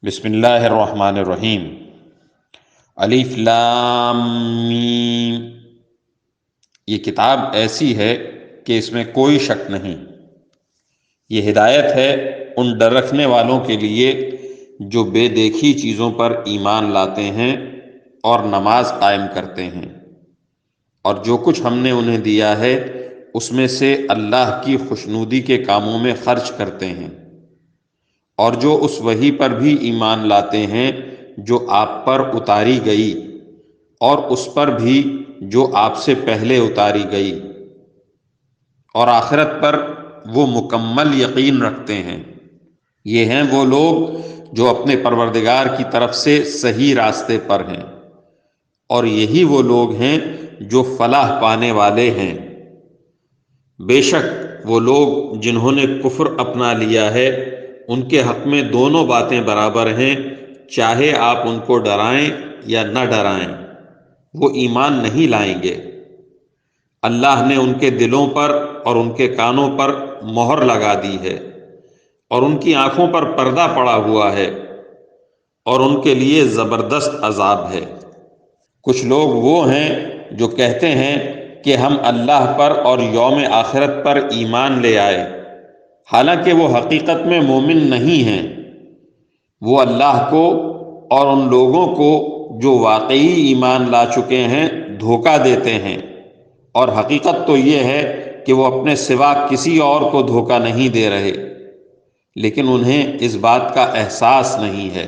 بسم اللہ الرحمن الرحیم۔ الف لام میم۔ یہ کتاب ایسی ہے کہ اس میں کوئی شک نہیں، یہ ہدایت ہے ان ڈر رکھنے والوں کے لیے جو بے دیکھی چیزوں پر ایمان لاتے ہیں اور نماز قائم کرتے ہیں، اور جو کچھ ہم نے انہیں دیا ہے اس میں سے اللہ کی خوشنودی کے کاموں میں خرچ کرتے ہیں، اور جو اس وحی پر بھی ایمان لاتے ہیں جو آپ پر اتاری گئی، اور اس پر بھی جو آپ سے پہلے اتاری گئی، اور آخرت پر وہ مکمل یقین رکھتے ہیں۔ یہ ہیں وہ لوگ جو اپنے پروردگار کی طرف سے صحیح راستے پر ہیں، اور یہی وہ لوگ ہیں جو فلاح پانے والے ہیں۔ بے شک وہ لوگ جنہوں نے کفر اپنا لیا ہے ان کے حق میں دونوں باتیں برابر ہیں، چاہے آپ ان کو ڈرائیں یا نہ ڈرائیں، وہ ایمان نہیں لائیں گے۔ اللہ نے ان کے دلوں پر اور ان کے کانوں پر مہر لگا دی ہے، اور ان کی آنکھوں پر پردہ پڑا ہوا ہے، اور ان کے لیے زبردست عذاب ہے۔ کچھ لوگ وہ ہیں جو کہتے ہیں کہ ہم اللہ پر اور یوم آخرت پر ایمان لے آئے، حالانکہ وہ حقیقت میں مومن نہیں ہیں۔ وہ اللہ کو اور ان لوگوں کو جو واقعی ایمان لا چکے ہیں دھوکہ دیتے ہیں، اور حقیقت تو یہ ہے کہ وہ اپنے سوا کسی اور کو دھوکہ نہیں دے رہے، لیکن انہیں اس بات کا احساس نہیں ہے۔